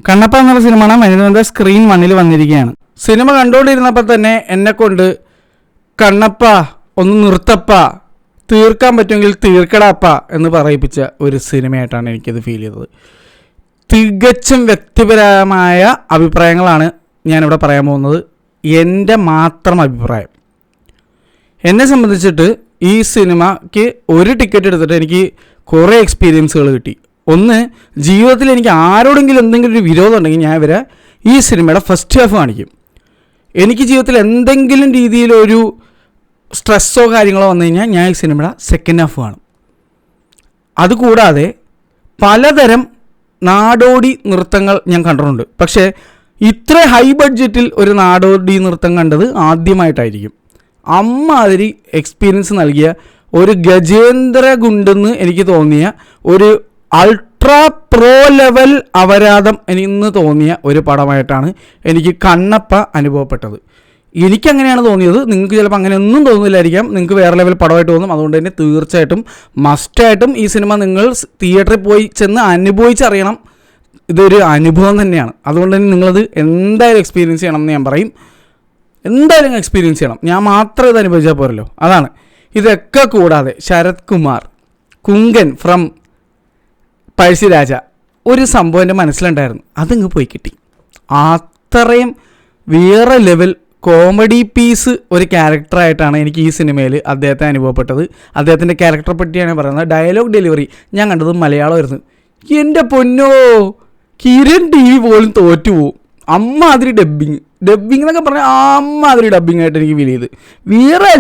കണ്ണപ്പ എന്നുള്ള cinema മനിതന്റെ screen 1 വന്നിരിക്കുകയാണ്. Cinema കണ്ടുകൊണ്ടിരുന്നപ്പോൾ തന്നെ എന്നെ കൊണ്ട് കണ്ണപ്പ ഒന്ന് നിർത്തപ്പ, തീർക്കാൻ പറ്റുമെങ്കിൽ തീർക്കടാപ്പ എന്ന് പറയിപ്പിച്ച ഒരു സിനിമയായിട്ടാണ് എനിക്കത് ഫീൽ ചെയ്തത്. തികച്ചും വ്യക്തിപരമായ അഭിപ്രായങ്ങളാണ് ഞാനിവിടെ പറയാൻ പോകുന്നത്. എൻ്റെ മാത്രം അഭിപ്രായം. എന്നെ സംബന്ധിച്ചിട്ട് ഈ സിനിമയ്ക്ക് ഒരു ടിക്കറ്റ് എടുത്തിട്ട് എനിക്ക് കുറേ എക്സ്പീരിയൻസുകൾ കിട്ടി. ഒന്ന്, ജീവിതത്തിൽ എനിക്ക് ആരോടെങ്കിലും എന്തെങ്കിലും ഒരു വിരോധം ഉണ്ടെങ്കിൽ ഞാൻ ഇവരെ ഈ സിനിമയുടെ ഫസ്റ്റ് ഹാഫ് കാണിക്കും. എനിക്ക് ജീവിതത്തിൽ എന്തെങ്കിലും രീതിയിലൊരു സ്ട്രെസ്സോ കാര്യങ്ങളോ വന്നു കഴിഞ്ഞാൽ ഞാൻ ഈ സിനിമയുടെ സെക്കൻഡ് ഹാഫ് കാണും. അതുകൂടാതെ പലതരം നാടോടി നൃത്തങ്ങൾ ഞാൻ കണ്ടിട്ടുണ്ട്. പക്ഷേ ഇത്ര ഹൈ ബഡ്ജറ്റിൽ ഒരു നാടോടി നൃത്തം കണ്ടത് ആദ്യമായിട്ടായിരിക്കും. അമ്മാതിരി എക്സ്പീരിയൻസ് നൽകിയ ഒരു ഗജേന്ദ്ര ഗുണ്ടെന്ന് എനിക്ക് തോന്നിയ ഒരു അൾട്രാ പ്രോ ലെവൽ അപരാധം എന്ന് തോന്നിയ ഒരു പടമായിട്ടാണ് എനിക്ക് കണ്ണപ്പ അനുഭവപ്പെട്ടത്. എനിക്കങ്ങനെയാണ് തോന്നിയത്. നിങ്ങൾക്ക് ചിലപ്പോൾ അങ്ങനെയൊന്നും തോന്നുന്നില്ലായിരിക്കാം, നിങ്ങൾക്ക് വേറെ ലെവൽ പടമായിട്ട് തോന്നും. അതുകൊണ്ട് തന്നെ തീർച്ചയായിട്ടും മസ്റ്റായിട്ടും ഈ സിനിമ നിങ്ങൾ തിയേറ്ററിൽ പോയി ചെന്ന് അനുഭവിച്ചറിയണം. ഇതൊരു അനുഭവം തന്നെയാണ്. അതുകൊണ്ട് തന്നെ നിങ്ങളത് എന്തായാലും എക്സ്പീരിയൻസ് ചെയ്യണം എന്ന് ഞാൻ പറയും. എന്തായാലും എക്സ്പീരിയൻസ് ചെയ്യണം. ഞാൻ മാത്രം ഇത് അനുഭവിച്ചാൽ പോരല്ലോ, അതാണ്. ഇതൊക്കെ കൂടാതെ ശരത് കുമാർ, കുങ്കൻ ഫ്രം പഴശ്ശിരാജ, ഒരു സംഭവം എൻ്റെ മനസ്സിലുണ്ടായിരുന്നു, അതിങ്ങ് പോയി കിട്ടി. അത്രയും വേറെ ലെവൽ കോമഡി പീസ് ഒരു ക്യാരക്ടറായിട്ടാണ് എനിക്ക് ഈ സിനിമയിൽ അദ്ദേഹത്തെ അനുഭവപ്പെട്ടത്. അദ്ദേഹത്തിൻ്റെ ക്യാരക്ടറെ പറ്റിയാണ് പറയുന്നത്. ഡയലോഗ് ഡെലിവറി ഞാൻ കണ്ടത് മലയാളമായിരുന്നു. എൻ്റെ പൊന്നോ, കിരൺ TV പോലും തോറ്റുപോകും. അമ്മാതിരി ഡബ്ബിങ് എന്നൊക്കെ പറഞ്ഞാൽ അമ്മാതിരി ഡബ്ബിങ് ആയിട്ട് എനിക്ക് ഫീൽ ചെയ്ത്. വേറെ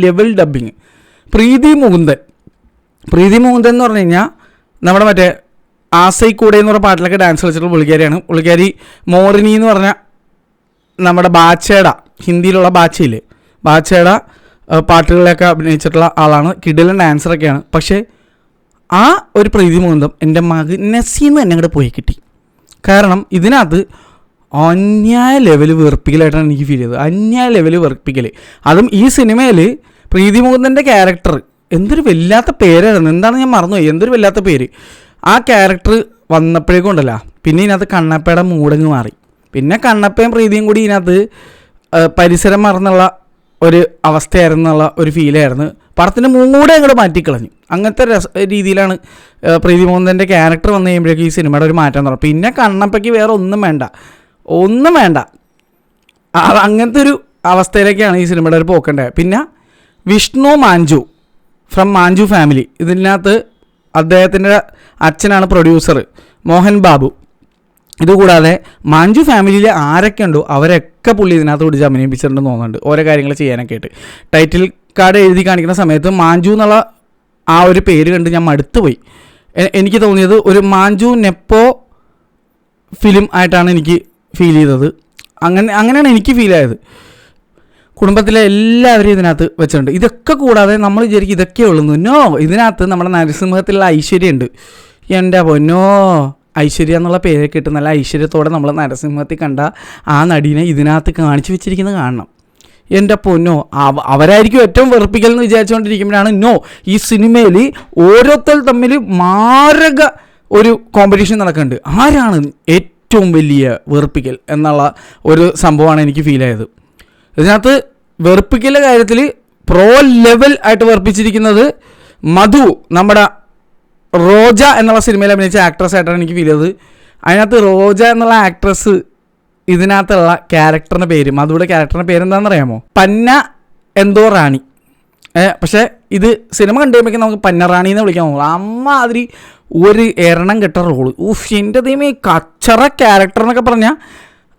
ലെവൽ ഡബ്ബിങ്. പ്രീതി മുകുന്ദൻ എന്ന് പറഞ്ഞു കഴിഞ്ഞാൽ നമ്മുടെ മറ്റേ ആസൈ കൂടെ എന്ന് പറഞ്ഞ പാട്ടിലൊക്കെ ഡാൻസ് കളിച്ചിട്ടുള്ള പുള്ളിക്കാരിയാണ്. പുള്ളിക്കാരി മോറിനി എന്ന് പറഞ്ഞ നമ്മുടെ ബാച്ചേട, ഹിന്ദിയിലുള്ള ബാച്ചയില്ലേ, ബാച്ചേട പാട്ടുകളിലൊക്കെ അഭിനയിച്ചിട്ടുള്ള ആളാണ്. കിടിലൻ ഡാൻസറൊക്കെയാണ്. പക്ഷേ ആ ഒരു പ്രീതി മുകുന്ദം എൻ്റെ മകൻ നസീന്ന് തന്നെ അങ്ങോട്ട് പോയി കിട്ടി. കാരണം ഇതിനകത്ത് അന്യായ ലെവൽ വെറുപ്പിക്കലായിട്ടാണ് എനിക്ക് ഫീൽ ചെയ്തത്. അന്യായ ലെവൽ വെറുപ്പിക്കൽ. അതും ഈ സിനിമയിൽ പ്രീതി മുകുന്ദൻ്റെ ക്യാരക്ടർ എന്തൊരു വല്ലാത്ത പേരായിരുന്നു. എന്താണ് ഞാൻ മറന്നുപോയി, എന്തൊരു വല്ലാത്ത പേര്. ആ ക്യാരക്ടർ വന്നപ്പോഴേക്കും ഉണ്ടല്ലോ, പിന്നെ ഇതിനകത്ത് കണ്ണപ്പയുടെ മൂടങ്ങ് മാറി. പിന്നെ കണ്ണപ്പയും പ്രീതിയും കൂടി ഇതിനകത്ത് പരിസരം മറന്നുള്ള ഒരു അവസ്ഥയായിരുന്നുള്ള ഒരു ഫീലായിരുന്നു. പടത്തിൻ്റെ മൂടെ അങ്ങോട്ട് മാറ്റിക്കളഞ്ഞു. അങ്ങനത്തെ രീതിയിലാണ് പ്രീതി മോഹൻൻ്റെ ക്യാരക്ടർ വന്നു കഴിയുമ്പോഴേക്കും ഈ സിനിമയുടെ ഒരു മാറ്റം തുടങ്ങും. പിന്നെ കണ്ണപ്പയ്ക്ക് വേറെ ഒന്നും വേണ്ട. അങ്ങനത്തെ ഒരു അവസ്ഥയിലേക്കാണ് ഈ സിനിമയുടെ ഒരു പോക്കേണ്ടത്. പിന്നെ വിഷ്ണു മാഞ്ചു ഫ്രം മാഞ്ചു ഫാമിലി, ഇതിനകത്ത് അദ്ദേഹത്തിൻ്റെ അച്ഛനാണ് പ്രൊഡ്യൂസർ, മോഹൻ ബാബു. ഇതുകൂടാതെ മാഞ്ചു ഫാമിലിയിൽ ആരൊക്കെ ഉണ്ടോ അവരൊക്കെ പുള്ളി ഇതിനകത്ത് പിടിച്ച് അഭിനയിപ്പിച്ചിട്ടുണ്ടെന്ന് തോന്നുന്നുണ്ട്, ഓരോ കാര്യങ്ങൾ ചെയ്യാനൊക്കെ ആയിട്ട്. ടൈറ്റിൽ കാർഡ് എഴുതി കാണിക്കുന്ന സമയത്ത് മാഞ്ചു എന്നുള്ള ആ ഒരു പേര് കണ്ട് ഞാൻ മടുത്തുപോയി. എനിക്ക് തോന്നിയത് ഒരു മാഞ്ചു നെപ്പോ ഫിലിം ആയിട്ടാണ് എനിക്ക് ഫീൽ ചെയ്തത്. അങ്ങനെയാണ് എനിക്ക് ഫീൽ ആയത്. കുടുംബത്തിലെ എല്ലാവരും ഇതിനകത്ത് വെച്ചിട്ടുണ്ട്. ഇതൊക്കെ കൂടാതെ നമ്മൾ വിചാരിക്കും ഇതൊക്കെ ഉള്ളൂ. ഇതിനകത്ത് നമ്മുടെ നരസിംഹത്തിലുള്ള ഐശ്വര്യ ഉണ്ട്. എൻ്റെ പൊന്നോ, ഐശ്വര്യ എന്നുള്ള പേരൊക്കെ ഇട്ട് നല്ല ഐശ്വര്യത്തോടെ നമ്മൾ നരസിംഹത്തിൽ കണ്ട ആ നടീനെ ഇതിനകത്ത് കാണിച്ചു വെച്ചിരിക്കുന്നത് കാണണം. എൻ്റെ പൊന്നോ, അവരായിരിക്കും ഏറ്റവും വെറുപ്പിക്കൽ എന്ന് വിചാരിച്ചുകൊണ്ടിരിക്കുമ്പോഴാണ് ഈ സിനിമയിൽ ഓരോരുത്തർ തമ്മിൽ മാരക ഒരു കോമ്പറ്റീഷൻ നടക്കുന്നുണ്ട്. ആരാണ് ഏറ്റവും വലിയ വെറുപ്പിക്കൽ എന്നുള്ള ഒരു സംഭവമാണ് എനിക്ക് ഫീൽ ആയത്. ഇതിനകത്ത് വെറുപ്പിക്കലിൻ്റെ കാര്യത്തിൽ പ്രോ ലെവൽ ആയിട്ട് വെറുപ്പിച്ചിരിക്കുന്നത് മധു, നമ്മുടെ റോജ എന്നുള്ള സിനിമയിൽ അഭിനയിച്ച ആക്ട്രസ് ആയിട്ടാണ് എനിക്ക് ഫീൽ ചെയ്തത്. അതിനകത്ത് റോജ എന്നുള്ള ആക്ട്രസ് ഇതിനകത്തുള്ള ക്യാരക്ടറിൻ്റെ പേര്, മധുവിടെ ക്യാരക്ടറിൻ്റെ പേരെന്താണെന്ന് അറിയാമോ? പന്ന എന്തോ റാണി. പക്ഷേ ഇത് സിനിമ കണ്ടു കഴിയുമ്പോഴേക്കും നമുക്ക് പന്നറാണി എന്ന് വിളിക്കാൻ പോകും. അമ്മാതിരി ഒരു എരണം കെട്ട റോള്. എൻ്റെ ദൈവമേ, കച്ചറ ക്യാരക്ടർ എന്നൊക്കെ പറഞ്ഞാൽ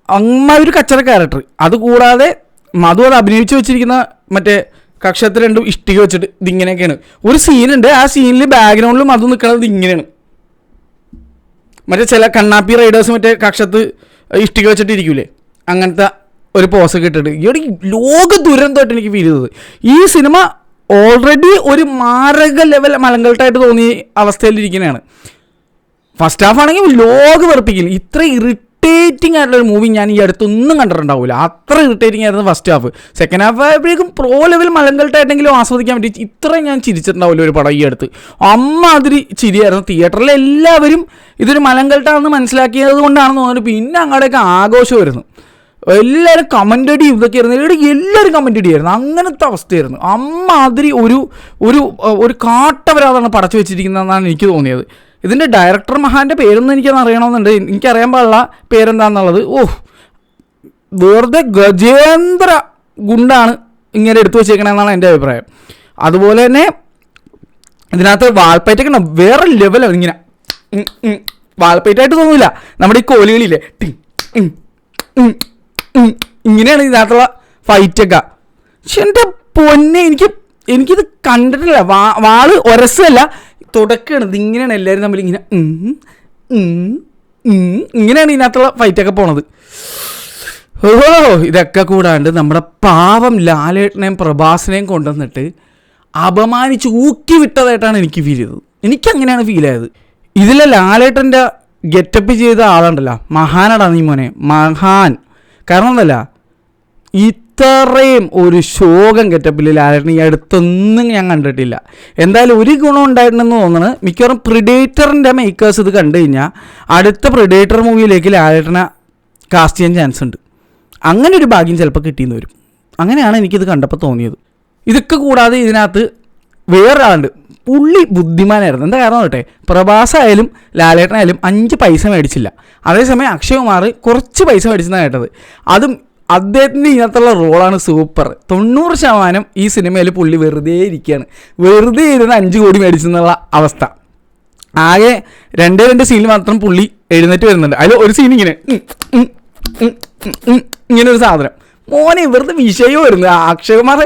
അമ്മാതിരി കച്ചറ ക്യാരക്ടർ. അതുകൂടാതെ മധു അത് അഭിനയിച്ച് വെച്ചിരിക്കുന്ന മറ്റേ കക്ഷത്തിൽ രണ്ടും ഇഷ്ടിക വെച്ചിട്ട് ഇതിങ്ങനെയൊക്കെയാണ് ഒരു സീനുണ്ട്. ആ സീനിൽ ബാക്ക്ഗ്രൗണ്ടിൽ മധു നിൽക്കുന്നത് ഇങ്ങനെയാണ്. മറ്റേ ചില കണ്ണാപ്പി റൈഡേഴ്സ് മറ്റേ കക്ഷത്ത് ഇഷ്ടിക വെച്ചിട്ട് ഇരിക്കൂലേ, അങ്ങനത്തെ ഒരു പോസൊക്കെ ഇട്ടിട്ട് ഇവിടെ ലോക ദുരന്തമായിട്ട് എനിക്ക് ഫീൽ ചെയ്തത്. ഈ സിനിമ ഓൾറെഡി ഒരു മാരക ലെവൽ മലങ്കൾട്ടായിട്ട് തോന്നിയ അവസ്ഥയിലിരിക്കുന്നതാണ്. ഫസ്റ്റ് ഹാഫ് ആണെങ്കിൽ ലോക വെറുപ്പിക്കില്ല. ഇത്ര ഇറിറ്റേറ്റിംഗ് ആയിട്ടുള്ളൊരു മൂവി ഞാൻ ഈ അടുത്തൊന്നും കണ്ടിട്ടുണ്ടാവില്ല. അത്ര ഇറിറ്റേറ്റിംഗ് ആയിരുന്നു ഫസ്റ്റ് ഹാഫ്. സെക്കൻഡ് ഹാഫ് ആയപ്പോഴേക്കും പ്രോ ലെവൽ മലങ്കൾട്ടായിട്ടെങ്കിലും ആസ്വദിക്കാൻ വേണ്ടി ഇത്രയും ഞാൻ ചിരിച്ചിട്ടുണ്ടാവില്ല ഒരു പടം ഈ അടുത്ത്. അമ്മാതിരി ചിരിയായിരുന്നു. തിയേറ്ററിൽ എല്ലാവരും ഇതൊരു മലങ്കൾട്ടാണെന്ന് മനസ്സിലാക്കിയത് കൊണ്ടാണെന്ന് തോന്നുന്നു. പിന്നെ അങ്ങോട്ടേക്ക് ആഘോഷമായിരുന്നു. എല്ലാവരും കമൻ്റ് അടി ഇതൊക്കെ ആയിരുന്നു. എല്ലാവരും കമൻ്റ് അടിയായിരുന്നു. അങ്ങനത്തെ അവസ്ഥയായിരുന്നു. അമ്മാതിരി ഒരു കാട്ടവരാതാണ് പടച്ചു വെച്ചിരിക്കുന്നതെന്നാണ് എനിക്ക് തോന്നിയത്. ഇതിൻ്റെ ഡയറക്ടർ മഹാൻ്റെ പേരൊന്നും എനിക്കറിയണമെന്നുണ്ട്. എനിക്കറിയാൻ പാടില്ല പേരെന്താണെന്നുള്ളത്. വെറുതെ ഗജേന്ദ്ര ഗുണ്ടാണ് ഇങ്ങനെ എടുത്തു വെച്ചേക്കണമെന്നാണ് എൻ്റെ അഭിപ്രായം. അതുപോലെ തന്നെ ഇതിനകത്ത് വാൾപ്പേറ്റൊക്കെ ഉണ്ട്. വേറെ ലെവലാണ്. ഇങ്ങനെ വാൾപ്പേറ്റായിട്ട് തോന്നില്ല. നമ്മുടെ ഈ കോലുകളില്ലേ ഇങ്ങനെയാണ് ഇതിനകത്തുള്ള ഫൈറ്റൊക്കെ. പക്ഷെ എൻ്റെ പൊന്നെ എനിക്കിത് കണ്ടിട്ടില്ല. വാള് ഒരസല്ല, തുടക്കുകയാണ്. ഇതിങ്ങനെയാണ് എല്ലാവരും തമ്മിൽ ഇങ്ങനെ ഇങ്ങനെയാണ് ഇതിനകത്തുള്ള ഫൈറ്റൊക്കെ പോണത്. ഇതൊക്കെ കൂടാണ്ട് നമ്മുടെ പാവം ലാലേട്ടനെയും പ്രഭാസിനെയും കൊണ്ടുവന്നിട്ട് അപമാനിച്ച് ഊക്കി വിട്ടതായിട്ടാണ് എനിക്ക് ഫീൽ ചെയ്തത്. എനിക്കങ്ങനെയാണ് ഫീൽ ആയത്. ഇതിലെ ലാലേട്ടൻ്റെ ഗെറ്റപ്പ് ചെയ്ത ആളുണ്ടല്ലോ, മഹാനടാ നീ മോനെ, മഹാൻ. കാരണം എന്തല്ല, ഇത്രയും ഒരു ശോകം ഗെറ്റപ്പിൽ ലാലേട്ടൻ ഈ അടുത്തൊന്നും ഞാൻ കണ്ടിട്ടില്ല. എന്തായാലും ഒരു ഗുണം ഉണ്ടായിട്ടുണ്ടെന്ന് തോന്നുന്നത്, മിക്കവാറും പ്രിഡേറ്ററിൻ്റെ മേക്കേഴ്സ് ഇത് കണ്ടു കഴിഞ്ഞാൽ അടുത്ത പ്രിഡേറ്റർ മൂവിയിലേക്ക് ലാലേട്ടനെ കാസ്റ്റ് ചെയ്യാൻ ചാൻസ് ഉണ്ട്. അങ്ങനെ ഒരു ഭാഗ്യം ചിലപ്പോൾ കിട്ടിയെന്ന് വരും. അങ്ങനെയാണ് എനിക്കിത് കണ്ടപ്പോൾ തോന്നിയത്. ഇതൊക്കെ കൂടാതെ ഇതിനകത്ത് വേറൊരാളുണ്ട്. പുള്ളി ബുദ്ധിമാനായിരുന്നു. എന്താ കാരണം കേട്ടെ, പ്രഭാസായാലും ലാലേട്ടനായാലും 5 പൈസ മേടിച്ചില്ല. അതേസമയം അക്ഷയ് കുമാർ കുറച്ച് പൈസ മേടിച്ചെന്നാണ് കേട്ടത്. അതും അദ്ദേഹത്തിൻ്റെ ഇതിനകത്തുള്ള റോളാണ് സൂപ്പർ. 90% ഈ സിനിമയിൽ പുള്ളി വെറുതെ ഇരിക്കുകയാണ്. വെറുതെ ഇരുന്ന് 5 കോടി മേടിച്ചെന്നുള്ള അവസ്ഥ. ആകെ 2 സീനിൽ മാത്രം പുള്ളി എഴുന്നേറ്റ് വരുന്നുണ്ട്. അതിൽ ഒരു സീൻ ഇങ്ങനൊരു സാധനം മോനെ വെറുതെ വിഷയവും വരുന്നു. അക്ഷയ് കുമാർ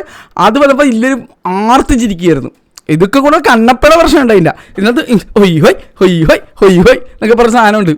അത് വന്നപ്പോൾ ഇല്ലൊരു ആർത്തിച്ചിരിക്കുകയായിരുന്നു. ഇതൊക്കെ കൂടെ കണ്ണപ്പയുടെ പ്രശ്നം ഉണ്ടായില്ല. ഇതിനകത്ത് ഹൊയ് ഹൊയ് ഹൊയ് ഹൊയ് ഹൊയ് ഹൊയ് എന്നൊക്കെ പറഞ്ഞ സാധനമുണ്ട്.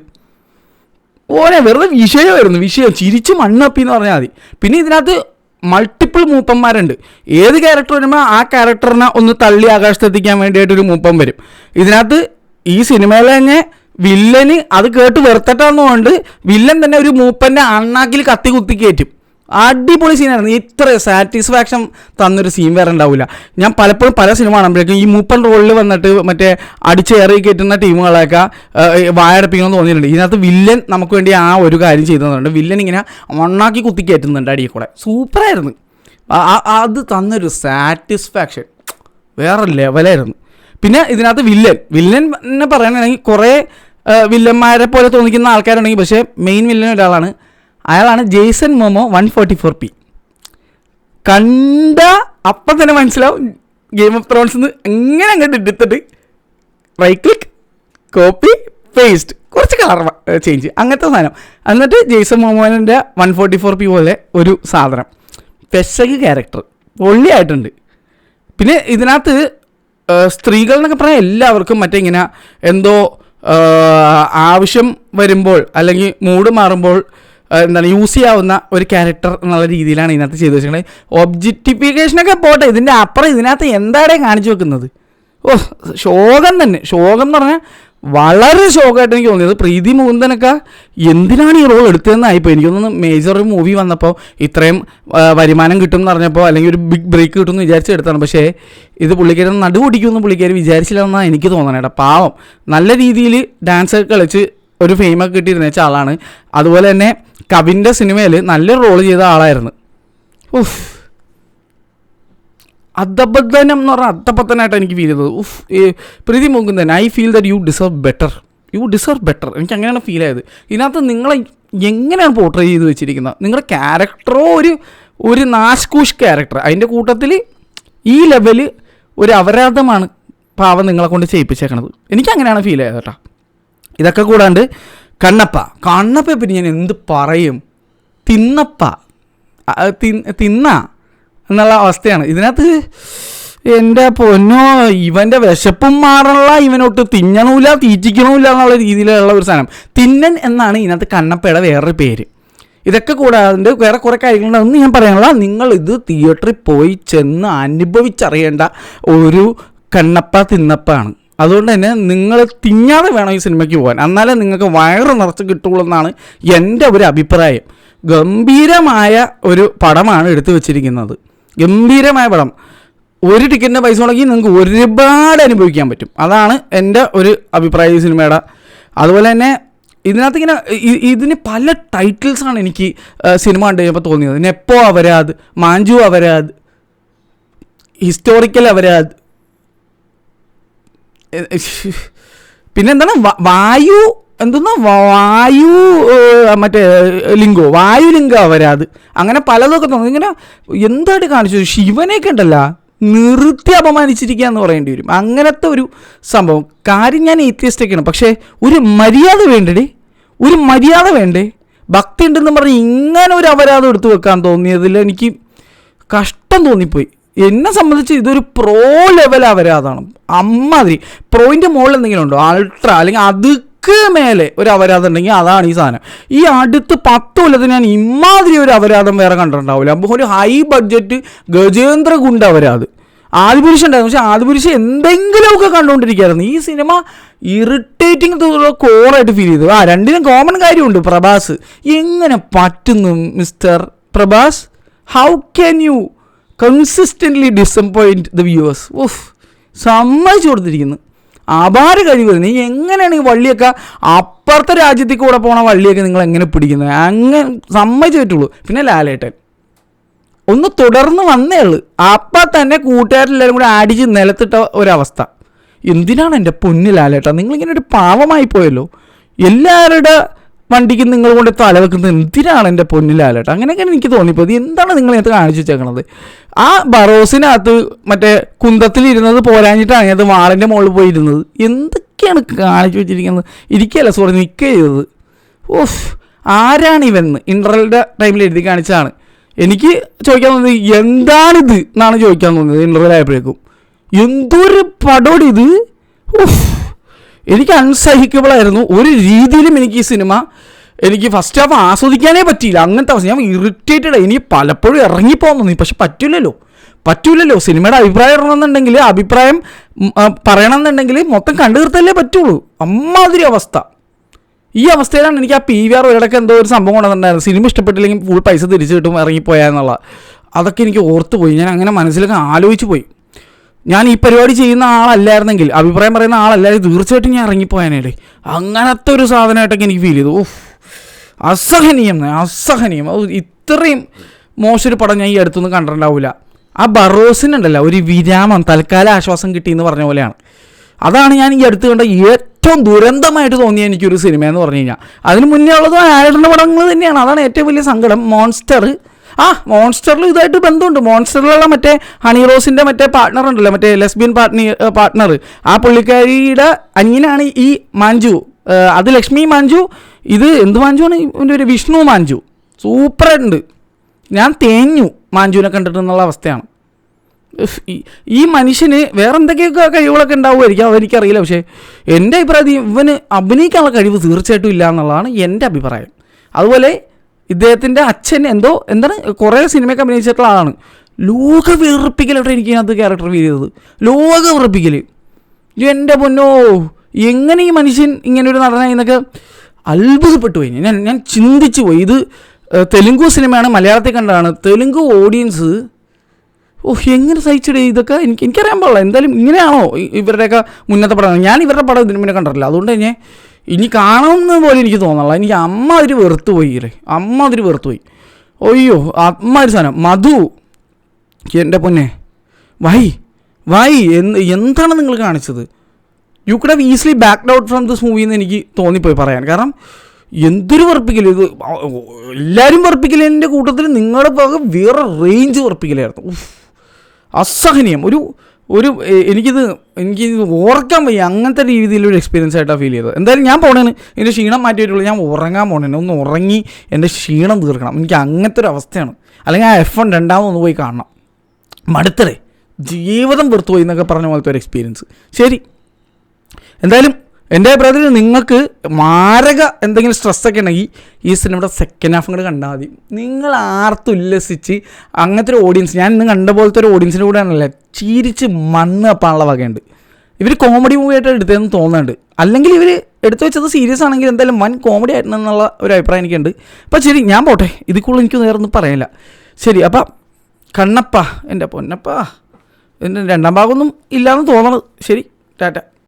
ഓനെ വെറുതെ വിഷയമായിരുന്നു. വിഷയം ചിരിച്ച് മണ്ണപ്പി എന്ന് പറഞ്ഞാൽ മതി. പിന്നെ ഇതിനകത്ത് മൾട്ടിപ്പിൾ മൂപ്പന്മാരുണ്ട്. ഏത് ക്യാരക്ടർ വരുമ്പോൾ ആ ക്യാരക്ടറിനെ ഒന്ന് തള്ളി ആകാശത്തെത്തിക്കാൻ വേണ്ടിയിട്ടൊരു മൂപ്പൻ വരും. ഇതിനകത്ത് ഈ സിനിമയിൽ തന്നെ വില്ലന് അത് കേട്ട് വെറുത്തിട്ടാണെന്നുകൊണ്ട് വില്ലൻ തന്നെ ഒരു മൂപ്പൻ്റെ അണ്ണാക്കിൽ കത്തി കുത്തി കയറ്റും. അടിപൊളി സീനായിരുന്നു. ഇത്ര സാറ്റിസ്ഫാക്ഷൻ തന്നൊരു സീൻ വേറെ ഉണ്ടാവില്ല. ഞാൻ പലപ്പോഴും പല സിനിമ കാണുമ്പോഴേക്കും ഈ മൂപ്പൻ റോളിൽ വന്നിട്ട് മറ്റേ അടിച്ചേറി കയറ്റുന്ന ടീമുകളൊക്കെ വായടപ്പിക്കണമെന്ന് തോന്നിയിട്ടുണ്ട്. ഇതിനകത്ത് വില്ലൻ നമുക്ക് വേണ്ടി ആ ഒരു കാര്യം ചെയ്തു തന്നിട്ടുണ്ട്. വില്ലൻ ഇങ്ങനെ ഒണ്ണാക്കി കുത്തി കയറ്റുന്നുണ്ട് അടിയിൽ കൂടെ. സൂപ്പറായിരുന്നു. അത് തന്നൊരു സാറ്റിസ്ഫാക്ഷൻ വേറെ ലെവലായിരുന്നു. പിന്നെ ഇതിനകത്ത് വില്ലൻ പറയുകയാണെങ്കിൽ കുറേ വില്ലന്മാരെ പോലെ തോന്നിക്കുന്ന ആൾക്കാരുണ്ടെങ്കിൽ പക്ഷേ മെയിൻ വില്ലൻ ഒരാളാണ്. അയാളാണ് ജെയ്സൺ മോമോ 144p. കണ്ട അപ്പം തന്നെ മനസ്സിലാവും ഗെയിം ഓഫ് ത്രോൺസ് എങ്ങനെ അങ്ങോട്ട് എടുത്തിട്ട് റൈറ്റ് ക്ലിക്ക് കോപ്പി പേസ്റ്റ് കുറച്ച് കളർ ചേഞ്ച് അങ്ങനത്തെ സാധനം. എന്നിട്ട് ജെയ്സൺ മോമോൻ്റെ 144p പോലെ ഒരു സാധനം. പെശക് ക്യാരക്ടർ പൊള്ളിയായിട്ടുണ്ട്. പിന്നെ ഇതിനകത്ത് സ്ത്രീകൾ എന്നൊക്കെ പറയാൻ എല്ലാവർക്കും മറ്റേ ഇങ്ങനെ എന്തോ ആവശ്യം വരുമ്പോൾ അല്ലെങ്കിൽ മൂഡ് മാറുമ്പോൾ എന്താണ് യൂസ് ചെയ്യാവുന്ന ഒരു ക്യാരക്ടർ എന്നുള്ള രീതിയിലാണ് ഇതിനകത്ത് ചെയ്തു വെച്ചിട്ടുള്ളത്. ഒബ്ജക്റ്റിഫിക്കേഷനൊക്കെ പോട്ടെ, ഇതിൻ്റെ അപ്പുറം ഇതിനകത്ത് എന്താടെ കാണിച്ചു വെക്കുന്നത്. ശോകം തന്നെ. ശോകം എന്ന് പറഞ്ഞാൽ വളരെ ശോകമായിട്ട് എനിക്ക് തോന്നിയത്. പ്രീതി മുകുന്ദനൊക്കെ എന്തിനാണ് ഈ റോൾ എടുത്തതെന്നായിപ്പോൾ എനിക്കൊന്ന്. മേജർ മൂവി വന്നപ്പോൾ ഇത്രയും വരുമാനം കിട്ടും എന്ന് പറഞ്ഞപ്പോൾ അല്ലെങ്കിൽ ഒരു ബിഗ് ബ്രേക്ക് കിട്ടുമെന്ന് വിചാരിച്ച് എടുത്താണ്. പക്ഷേ ഇത് പുള്ളിക്കാരി നടുപൊടിക്കുമെന്ന് പുള്ളിക്കാരി വിചാരിച്ചില്ലെന്നാണ് എനിക്ക് തോന്നണേ. പാവം നല്ല രീതിയിൽ ഡാൻസ് കളിച്ച് ഒരു ഫെയിമൊക്കെ കിട്ടിയിരുന്ന വെച്ച ആളാണ്. അതുപോലെ തന്നെ കവിൻ്റെ സിനിമയിൽ നല്ലൊരു റോൾ ചെയ്ത ആളായിരുന്നു. അധപതനം എന്ന് പറഞ്ഞാൽ അധപതനായിട്ട് എനിക്ക് ഫീൽ ചെയ്തത്. Preethi Mukundan, I feel that you deserve better. എനിക്ക് അങ്ങനെയാണ് ഫീൽ ആയത്. ഇതിനകത്ത് നിങ്ങളെ എങ്ങനെയാണ് പോർട്രേ ചെയ്ത് വെച്ചിരിക്കുന്നത്. നിങ്ങളുടെ ക്യാരക്ടറോ ഒരു നാഷ്കൂഷ് ക്യാരക്ടർ, അതിൻ്റെ കൂട്ടത്തിൽ ഈ ലെവല് ഒരു അപരാധമാണ് പാവം നിങ്ങളെ കൊണ്ട് ചെയ്യിപ്പിച്ചേക്കണത്. എനിക്കങ്ങനെയാണ് ഫീൽ ആയത് കേട്ടോ. ഇതൊക്കെ കൂടാണ്ട് കണ്ണപ്പയെ പറ്റി ഞാൻ എന്ത് പറയും. തിന്ന എന്നുള്ള അവസ്ഥയാണ് ഇതിനകത്ത്. എൻ്റെ പൊന്നോ, ഇവൻ്റെ വിശപ്പും മാറണല്ല, ഇവനൊട്ട് തിന്നണമില്ല തീറ്റിക്കണമില്ല എന്നുള്ള രീതിയിലുള്ള ഒരു സാധനം. തിന്നൻ എന്നാണ് ഇതിനകത്ത് കണ്ണപ്പയുടെ വേറൊരു പേര്. ഇതൊക്കെ കൂടാതെ വേറെ കുറേ കാര്യങ്ങളുണ്ട്. ഒന്നും ഞാൻ പറയാനുള്ള, നിങ്ങൾ ഇത് തിയേറ്ററിൽ പോയി ചെന്ന് അനുഭവിച്ചറിയേണ്ട ഒരു കണ്ണപ്പ തിന്നപ്പാണ്. അതുകൊണ്ട് തന്നെ നിങ്ങൾ തിന്നാതെ വേണം ഈ സിനിമയ്ക്ക് പോകാൻ, എന്നാലേ നിങ്ങൾക്ക് വയറ് നിറച്ച് കിട്ടുള്ളൂ എന്നാണ് എൻ്റെ ഒരു അഭിപ്രായം. ഗംഭീരമായ ഒരു പടമാണ് എടുത്തു വച്ചിരിക്കുന്നത്, ഗംഭീരമായ പടം. ഒരു ടിക്കറ്റിൻ്റെ പൈസ മുടക്കി നിങ്ങൾക്ക് ഒരുപാട് അനുഭവിക്കാൻ പറ്റും. അതാണ് എൻ്റെ ഒരു അഭിപ്രായം ഈ സിനിമയുടെ. അതുപോലെ തന്നെ ഇതിനകത്ത് ഇങ്ങനെ ഇതിന് പല ടൈറ്റിൽസാണ് എനിക്ക് സിനിമ കണ്ടു കഴിഞ്ഞപ്പോൾ തോന്നിയത്. നെപ്പോ അവരാത്, മാഞ്ചു അവരാത്, ഹിസ്റ്റോറിക്കൽ അവരാത്, പിന്നെന്താണ് വായു മറ്റേ വായുലിംഗ അവരാത്, അങ്ങനെ പലതൊക്കെ തോന്നുന്നു. ഇങ്ങനെ എന്തായിട്ട് കാണിച്ചു, ശിവനെയൊക്കെ ഉണ്ടല്ലോ നിർത്തി അപമാനിച്ചിരിക്കുക എന്ന് പറയേണ്ടി വരും. അങ്ങനത്തെ ഒരു സംഭവം. കാര്യം ഞാൻ ഏത്യസ്റ്റൊക്കെയാണ്, പക്ഷേ ഒരു മര്യാദ വേണ്ടേ, ഒരു മര്യാദ വേണ്ടേ? ഭക്തി ഉണ്ടെന്ന് പറഞ്ഞ് ഇങ്ങനെ ഒരു അപരാധം എടുത്തു വെക്കാൻ തോന്നിയതിൽ എനിക്ക് കഷ്ടം തോന്നിപ്പോയി. എന്നെ സംബന്ധിച്ച് ഇതൊരു പ്രോ ലെവൽ അപരാധമാണ്. അമ്മാതിരി പ്രോയിൻ്റെ മുകളിൽ എന്തെങ്കിലും ഉണ്ടോ, അൾട്രാ അല്ലെങ്കിൽ അതുക്ക് മേലെ ഒരു അപരാധം ഉണ്ടെങ്കിൽ അതാണ് ഈ സാധനം. ഈ അടുത്ത് 10 കൊല്ലത്തിന് ഞാൻ ഇമാതിരി ഒരു അപരാധം വേറെ കണ്ടിട്ടുണ്ടാവില്ല. അപ്പോൾ ഒരു ഹൈ ബഡ്ജറ്റ് ഗജേന്ദ്ര ഗുണ്ട അപരാധം. ആദിപുരുഷ ഉണ്ടായിരുന്നു, പക്ഷെ ആദിപുരുഷ എന്തെങ്കിലുമൊക്കെ കണ്ടുകൊണ്ടിരിക്കുകയായിരുന്നു. ഈ സിനിമ ഇറിറ്റേറ്റിംഗ് കോറായിട്ട് ഫീൽ ചെയ്തു. രണ്ടിനും കോമൺ കാര്യമുണ്ട്. പ്രഭാസ് എങ്ങനെ പറ്റുന്നു mister Prabhas? How can you consistently disappoint the viewers? സമ്മതിച്ചു കൊടുത്തിരിക്കുന്നു. അപാര കഴിവ്. നീ എങ്ങനെയാണ് ഈ വള്ളിയൊക്കെ അപ്പുറത്തെ രാജ്യത്തിൽ കൂടെ പോണ വള്ളിയൊക്കെ നിങ്ങൾ എങ്ങനെ പിടിക്കുന്നത്? അങ്ങനെ സമ്മതിച്ചു പറ്റുള്ളൂ. പിന്നെ ലാലേട്ടൻ ഒന്ന് തുടർന്ന് വന്നേ ഉള്ളൂ, അപ്പം തന്നെ കൂട്ടുകാരെല്ലാവരും കൂടെ അടിച്ച് നിലത്തിട്ട ഒരവസ്ഥ. എന്തിനാണ് എൻ്റെ പൊന്നു ലാലേട്ട നിങ്ങളിങ്ങനെ ഒരു പാവമായി പോയല്ലോ? എല്ലാവരുടെ വണ്ടിക്ക് നിങ്ങൾ കൊണ്ട് തലവെക്കുന്നത് എന്തിനാണ് എൻ്റെ പൊന്നു ലാലേട്ട? അങ്ങനെയൊക്കെയാണ് എനിക്ക് തോന്നിപ്പോയത്. എന്താണ് നിങ്ങളിത് കാണിച്ചു വെച്ചേക്കണത്? ആ ബറോസിനകത്ത് മറ്റേ കുന്തത്തിലിരുന്നത് പോരാഞ്ഞിട്ടാണ് അത് വാളിൻ്റെ മുകളിൽ പോയിരുന്നത്. എന്തൊക്കെയാണ് കാണിച്ചു വെച്ചിരിക്കുന്നത്? ഇരിക്കുകയല്ല, സോറി, നിൽക്കുക ചെയ്തത്. ആരാണിവെന്ന് ഇൻ്റർവെല്ലിൻ്റെ ടൈമിൽ എഴുതി കാണിച്ചതാണ്. എനിക്ക് ചോദിക്കാൻ തോന്നിയത് എന്താണിത് എന്നാണ് ചോദിക്കാൻ തോന്നിയത്. ഇൻ്റർവെൽ ആയപ്പോഴേക്കും എന്തൊരു പടോടി ഇത്! എനിക്ക് അൺസഹിക്കബിളായിരുന്നു. ഒരു രീതിയിലും എനിക്ക് ഈ സിനിമ എനിക്ക് ഫസ്റ്റ് ഹാഫ് ആസ്വദിക്കാനേ പറ്റിയില്ല. അങ്ങനത്തെ അവസ്ഥ. ഞാൻ ഇറിറ്റേറ്റഡ്. ഇനി പലപ്പോഴും ഇറങ്ങിപ്പോകാൻ തോന്നി, പക്ഷെ പറ്റൂലല്ലോ. സിനിമയുടെ അഭിപ്രായം ഇറങ്ങണമെന്നുണ്ടെങ്കിൽ, അഭിപ്രായം പറയണമെന്നുണ്ടെങ്കിൽ മൊത്തം കണ്ടു തീർത്തല്ലേ പറ്റുള്ളൂ. അമ്മാതിരി അവസ്ഥ. ഈ അവസ്ഥയിലാണ് എനിക്ക് ആ PVR ഒരിടയ്ക്ക് എന്തോ ഒരു സംഭവം കൊണ്ടുവന്നിട്ടുണ്ടായിരുന്നു. സിനിമ ഇഷ്ടപ്പെട്ടില്ലെങ്കിൽ ഫുൾ പൈസ തിരിച്ചു കിട്ടും ഇറങ്ങിപ്പോയാന്നുള്ള. അതൊക്കെ എനിക്ക് ഓർത്ത് പോയി. ഞാൻ അങ്ങനെ മനസ്സിലൊക്കെ ആലോചിച്ച് പോയി. ഞാൻ ഈ പരിപാടി ചെയ്യുന്ന ആളല്ലായിരുന്നെങ്കിൽ, അഭിപ്രായം പറയുന്ന ആളല്ലായിരുന്നു, തീർച്ചയായിട്ടും ഞാൻ ഇറങ്ങിപ്പോയാനേ. അങ്ങനത്തെ ഒരു സാധനമായിട്ടൊക്കെ എനിക്ക് ഫീൽ ചെയ്തു. അസഹനീയം. ഇത്രയും മോശമൊരു പടം ഞാൻ ഈ അടുത്തൊന്നും കണ്ടിട്ടുണ്ടാവില്ല. ആ ബറോസിനുണ്ടല്ലോ ഒരു വിരാമം, തൽക്കാല ആശ്വാസം കിട്ടിയെന്ന് പറഞ്ഞ പോലെയാണ്. അതാണ് ഞാൻ ഈ അടുത്ത് കണ്ട ഏറ്റവും ദുരന്തമായിട്ട് തോന്നിയ എനിക്കൊരു സിനിമ എന്ന് പറഞ്ഞു കഴിഞ്ഞാൽ. അതിന് മുന്നേ ഉള്ളത് ആരുടെ പടങ്ങൾ തന്നെയാണ്. അതാണ് ഏറ്റവും വലിയ സങ്കടം. മോൺസ്റ്ററിൽ ഇതായിട്ട് ബന്ധമുണ്ട്. മോൺസ്റ്ററിലുള്ള മറ്റേ ഹണി റോസിൻ്റെ മറ്റേ പാർട്ട്ണർ ഉണ്ടല്ലോ, മറ്റേ ലെസ്ബിയൻ പാർട്ട്ണർ, ആ പുള്ളിക്കാരിയുടെ അനിയനാണ് ഈ മാഞ്ചു. അത് ലക്ഷ്മി മാഞ്ചു. ഇത് എന്ത് മാഞ്ചുവാണ്? ഇവൻ്റെ ഒരു വിഷ്ണു മാഞ്ചു. സൂപ്പറായിട്ടുണ്ട്. ഞാൻ തേഞ്ഞു മാഞ്ചുവിനെ കണ്ടിട്ടെന്നുള്ള അവസ്ഥയാണ്. ഈ മനുഷ്യന് വേറെ എന്തൊക്കെയൊക്കെ കഴിവുകളൊക്കെ ഉണ്ടാവുമായിരിക്കും, അതെനിക്കറിയില്ല. പക്ഷേ എൻ്റെ അഭിപ്രായത്തിൽ ഇവന് അഭിനയിക്കാനുള്ള കഴിവ് തീർച്ചയായിട്ടും ഇല്ല എന്നുള്ളതാണ് എൻ്റെ അഭിപ്രായം. അതുപോലെ ഇദ്ദേഹത്തിൻ്റെ അച്ഛൻ എന്താണ് കുറേ സിനിമയൊക്കെ അഭിനയിച്ചിട്ടുള്ള ആളാണ്. ലോക വെറുപ്പിക്കലോട്ട് എനിക്ക് അതിനകത്ത് ക്യാരക്ടർ ഫീൽ ചെയ്തത്. ലോക വെറുപ്പിക്കൽ. എൻ്റെ പൊന്നോ, എങ്ങനെ ഈ മനുഷ്യൻ ഇങ്ങനൊരു നടനായി എന്നൊക്കെ അത്ഭുതപ്പെട്ടു പോയി. ഞാൻ ചിന്തിച്ചു പോയി. ഇത് തെലുങ്ക് സിനിമയാണ്, മലയാളത്തിൽ കണ്ടതാണ്. തെലുങ്ക് ഓഡിയൻസ് എങ്ങനെ സഹിച്ചിടേ ഇതൊക്കെ? എനിക്കറിയാൻ പാടില്ല. എന്തായാലും ഇങ്ങനെയാണോ ഇവരുടെയൊക്കെ മുന്നത്തെ പടം? ഞാൻ ഇവരുടെ പടം ഇതിന് മുന്നേ കണ്ടിട്ടില്ല. അതുകൊണ്ട് തന്നെ ഇനി കാണുമെന്ന് പോലും എനിക്ക് തോന്നുന്നില്ല. എനിക്ക് അമ്മാതിരി വെറുത്ത് പോയി. അയ്യോ, അമ്മാതിരി സാധനം. മധു, എൻ്റെ പൊന്നെ, വൈ എന്താണ് നിങ്ങൾ കാണിച്ചത്? You could have easily backed out from this movie എന്ന് എനിക്ക് തോന്നിപ്പോയി പറയാൻ. കാരണം എന്തൊരു വെറുപ്പിക്കല് ഇത്! എല്ലാവരും വെറുപ്പിക്കലിൻ്റെ കൂട്ടത്തിൽ നിങ്ങളുടെ ഭാഗം വേറെ റേഞ്ച് വെറുപ്പിക്കലായിരുന്നു. അസഹനീയം. എനിക്കിത് ഓർക്കാൻ വയ്യ. അങ്ങനത്തെ രീതിയിലൊരു എക്സ്പീരിയൻസ് ആയിട്ടാണ് ഫീൽ ചെയ്തത്. എന്തായാലും ഞാൻ പോണേന് എൻ്റെ ക്ഷീണം മാറ്റിയിട്ടുള്ളൂ. ഞാൻ ഉറങ്ങാൻ പോണേന്, ഒന്ന് ഉറങ്ങി എൻ്റെ ക്ഷീണം തീർക്കണം. എനിക്ക് അങ്ങനത്തെ ഒരു അവസ്ഥയാണ്. അല്ലെങ്കിൽ ആ F1 രണ്ടാമതൊന്ന് പോയി കാണണം. മടുത്തരേ, ജീവിതം വെറുത്തുപോയി എന്നൊക്കെ പറഞ്ഞ പോലത്തെ ഒരു എക്സ്പീരിയൻസ്. ശരി, എന്തായാലും എൻ്റെ അഭിപ്രായത്തിൽ നിങ്ങൾക്ക് മാരക എന്തെങ്കിലും സ്ട്രെസ്സൊക്കെ ഉണ്ടെങ്കിൽ ഈ സിനിമയുടെ സെക്കൻഡ് ഹാഫ് കൂടെ കണ്ടാൽ മതി. നിങ്ങൾ ആർത്തുല്ലസിച്ച് അങ്ങനത്തെ ഒരു ഓഡിയൻസ്, ഞാൻ ഇന്ന് കണ്ട പോലത്തെ ഒരു ഓഡിയൻസിൻ്റെ കൂടെ ആണല്ലേ ചിരിച്ച് മണ്ണ് അപ്പാനുള്ള വകയുണ്ട്. ഇവർ കോമഡി മൂവി ആയിട്ട് എടുത്തതെന്ന് തോന്നുന്നുണ്ട്. അല്ലെങ്കിൽ ഇവർ എടുത്തു വെച്ചത് സീരിയസ് ആണെങ്കിൽ എന്തായാലും വൻ കോമഡി ആയിരുന്നെന്നുള്ള ഒരു അഭിപ്രായം എനിക്കുണ്ട്. അപ്പോൾ ശരി, ഞാൻ പോട്ടെ, ഇതിൽ കൂടുതൽ എനിക്ക് നേരൊന്നും പറയാനില്ല. ശരി, അപ്പം കണ്ണപ്പ, എൻ്റെ പൊന്നപ്പ, ഇതിൻ്റെ രണ്ടാം ഭാഗമൊന്നും ഇല്ലയെന്ന് തോന്നണത്. ശരി, ടാറ്റ.